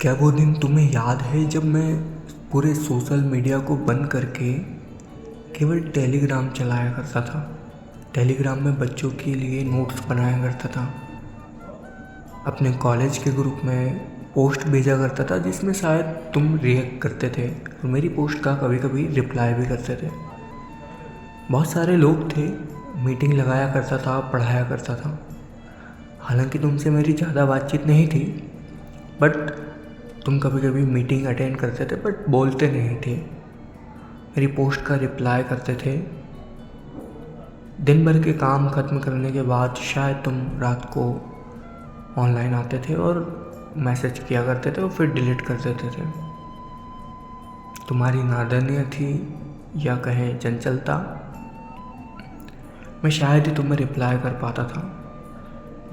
क्या वो दिन तुम्हें याद है जब मैं पूरे सोशल मीडिया को बंद करके केवल टेलीग्राम चलाया करता था। टेलीग्राम में बच्चों के लिए नोट्स बनाया करता था, अपने कॉलेज के ग्रुप में पोस्ट भेजा करता था जिसमें शायद तुम रिएक्ट करते थे और मेरी पोस्ट का कभी कभी रिप्लाई भी करते थे। बहुत सारे लोग थे, मीटिंग लगाया करता था, पढ़ाया करता था। हालांकि तुमसे मेरी ज़्यादा बातचीत नहीं थी, बट तुम कभी कभी मीटिंग अटेंड करते थे बट बोलते नहीं थे, मेरी पोस्ट का रिप्लाई करते थे। दिन भर के काम ख़त्म करने के बाद शायद तुम रात को ऑनलाइन आते थे और मैसेज किया करते थे और फिर डिलीट कर देते थे। तुम्हारी नादानी थी या कहें चंचलता, मैं शायद ही तुम्हें रिप्लाई कर पाता था।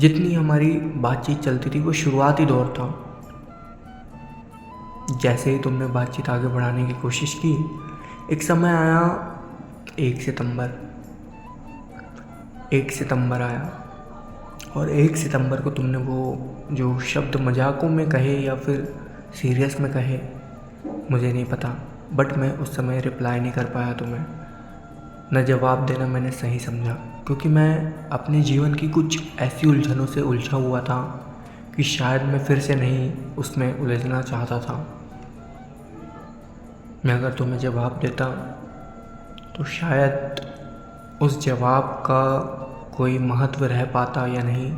जितनी हमारी बातचीत चलती थी वो शुरुआती दौर था। जैसे ही तुमने बातचीत आगे बढ़ाने की कोशिश की, एक समय आया 1 सितंबर आया और 1 सितंबर को तुमने वो जो शब्द मजाकों में कहे या फिर सीरियस में कहे मुझे नहीं पता, बट मैं उस समय रिप्लाई नहीं कर पाया तुम्हें। न जवाब देना मैंने सही समझा, क्योंकि मैं अपने जीवन की कुछ ऐसी उलझनों से उलझा हुआ था कि शायद मैं फिर से नहीं उसमें उलझना चाहता था। मैं अगर तुम्हें जवाब देता तो शायद उस जवाब का कोई महत्व रह पाता या नहीं,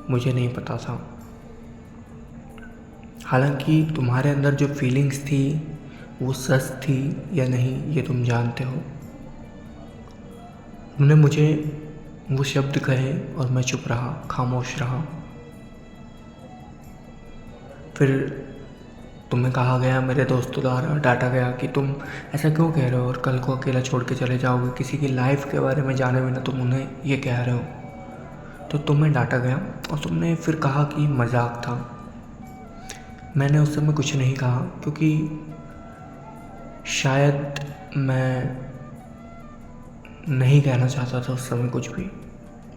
मुझे नहीं पता था। हालांकि तुम्हारे अंदर जो फीलिंग्स थी वो सच थी या नहीं ये तुम जानते हो। तुमने मुझे वो शब्द कहे और मैं चुप रहा, खामोश रहा। फिर तुम्हें कहा गया, मेरे दोस्तों द्वारा डांटा गया कि तुम ऐसा क्यों कह रहे हो और कल को अकेला छोड़ के चले जाओगे, किसी की लाइफ के बारे में जाने बिना तुम उन्हें ये कह रहे हो। तो तुम्हें डांटा गया और तुमने फिर कहा कि मजाक था। मैंने उस समय कुछ नहीं कहा, क्योंकि शायद मैं नहीं कहना चाहता था उस समय कुछ भी।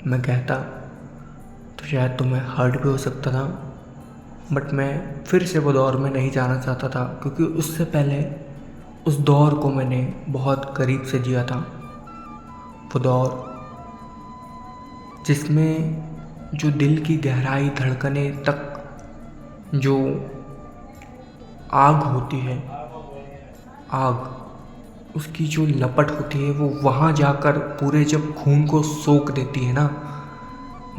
मैं कहता तो शायद तुम्हें हर्ट भी हो सकता था, बट मैं फिर से वो दौर में नहीं जाना चाहता था, क्योंकि उससे पहले उस दौर को मैंने बहुत करीब से जिया था। वो दौर जिसमें जो दिल की गहराई धड़कने तक जो आग होती है, आग उसकी जो लपट होती है वो वहाँ जाकर पूरे जब खून को सोख देती है ना,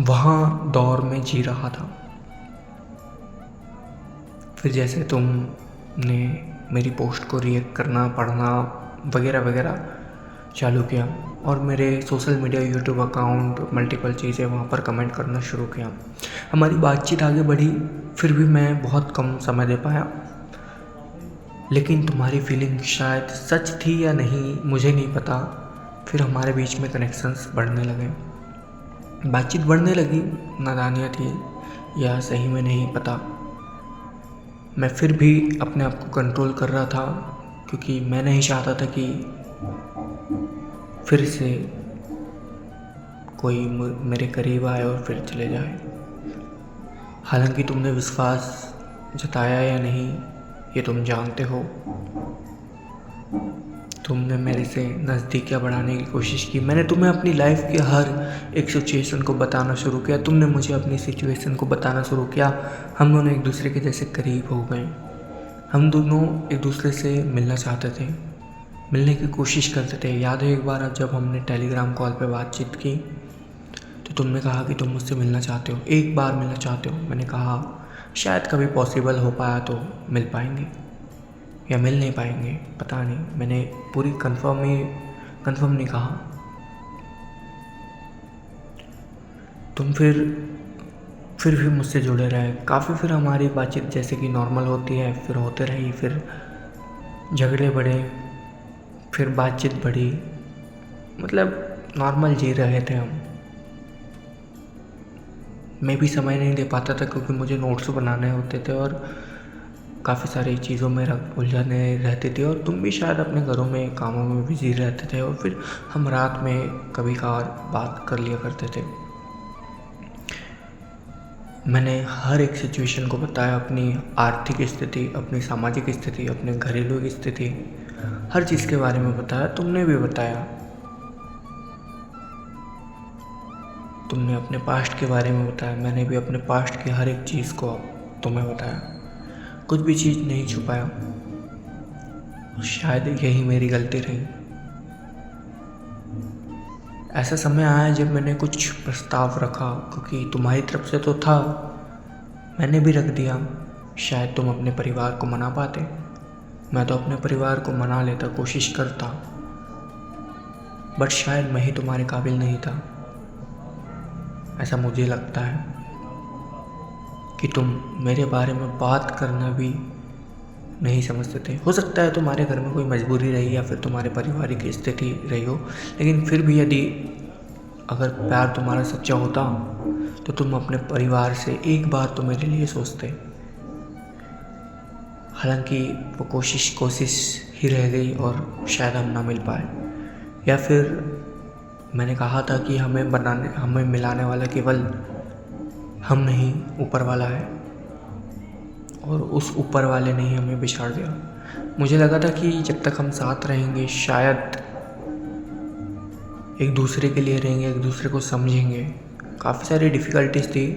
वहाँ दौर में जी रहा था। फिर जैसे तुमने मेरी पोस्ट को रिएक्ट करना, पढ़ना वगैरह वगैरह चालू किया और मेरे social media YouTube account multiple चीज़ें वहाँ पर कमेंट करना शुरू किया, हमारी बातचीत आगे बढ़ी। फिर भी मैं बहुत कम समय दे पाया, लेकिन तुम्हारी फीलिंग शायद सच थी या नहीं मुझे नहीं पता। फिर हमारे बीच में कनेक्शंस बढ़ने लगे, बातचीत बढ़ने लगी। नादानियाँ थी या सही में नहीं पता। मैं फिर भी अपने आप को कंट्रोल कर रहा था, क्योंकि मैं नहीं चाहता था कि फिर से कोई मेरे करीब आए और फिर चले जाए। हालांकि तुमने विश्वास जताया या नहीं ये तुम जानते हो। तुमने मेरे से नज़दीकियाँ बढ़ाने की कोशिश की। मैंने तुम्हें अपनी लाइफ के हर एक सिचुएशन को बताना शुरू किया, तुमने मुझे अपनी सिचुएशन को बताना शुरू किया। हम दोनों एक दूसरे के जैसे करीब हो गए। हम दोनों एक दूसरे से मिलना चाहते थे, मिलने की कोशिश करते थे। याद है एक बार जब हमने टेलीग्राम कॉल पे बातचीत की तो तुमने कहा कि तुम मुझसे मिलना चाहते हो, एक बार मिलना चाहते हो। मैंने कहा शायद कभी पॉसिबल हो पाया तो मिल पाएंगे या मिल नहीं पाएंगे, पता नहीं। मैंने पूरी कंफर्म नहीं कहा। तुम फिर भी मुझसे जुड़े रहे काफ़ी। फिर हमारी बातचीत जैसे कि नॉर्मल होती है फिर होते रही, फिर झगड़े बढ़े, फिर बातचीत बढ़ी, मतलब नॉर्मल जी रहे थे हम। मैं भी समय नहीं दे पाता था, क्योंकि मुझे नोट्स बनाने होते थे और काफ़ी सारी चीज़ों में उलझने रहती थी, और तुम भी शायद अपने घरों में कामों में बिजी रहते थे। और फिर हम रात में कभी कभार बात कर लिया करते थे। मैंने हर एक सिचुएशन को बताया, अपनी आर्थिक स्थिति, अपनी सामाजिक स्थिति, अपने घरेलू की स्थिति, हर चीज़ के बारे में बताया। तुमने भी बताया, तुमने अपने पास्ट के बारे में बताया, मैंने भी अपने पास्ट की हर एक चीज़ को तुम्हें बताया, कुछ भी चीज़ नहीं छुपाया। शायद यही मेरी गलती रही। ऐसा समय आया जब मैंने कुछ प्रस्ताव रखा, क्योंकि तुम्हारी तरफ से तो था, मैंने भी रख दिया। शायद तुम अपने परिवार को मना पाते, मैं तो अपने परिवार को मना लेता, कोशिश करता, बट शायद मैं ही तुम्हारे काबिल नहीं था। ऐसा मुझे लगता है कि तुम मेरे बारे में बात करना भी नहीं समझते थे। हो सकता है तुम्हारे घर में कोई मजबूरी रही या फिर तुम्हारे पारिवारिक स्थिति रही हो, लेकिन फिर भी यदि अगर प्यार तुम्हारा सच्चा होता तो तुम अपने परिवार से एक बार तो मेरे लिए सोचते। हालांकि वो कोशिश ही रह गई और शायद हम ना मिल पाए, या फिर मैंने कहा था कि हमें मिलाने वाला केवल हम नहीं, ऊपर वाला है, और उस ऊपर वाले ने ही हमें बिछाड़ दिया। मुझे लगा था कि जब तक हम साथ रहेंगे शायद एक दूसरे के लिए रहेंगे, एक दूसरे को समझेंगे। काफ़ी सारी डिफ़िकल्टीज थी।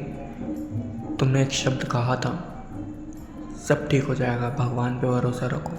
तुमने एक शब्द कहा था, सब ठीक हो जाएगा, भगवान पे भरोसा रखो।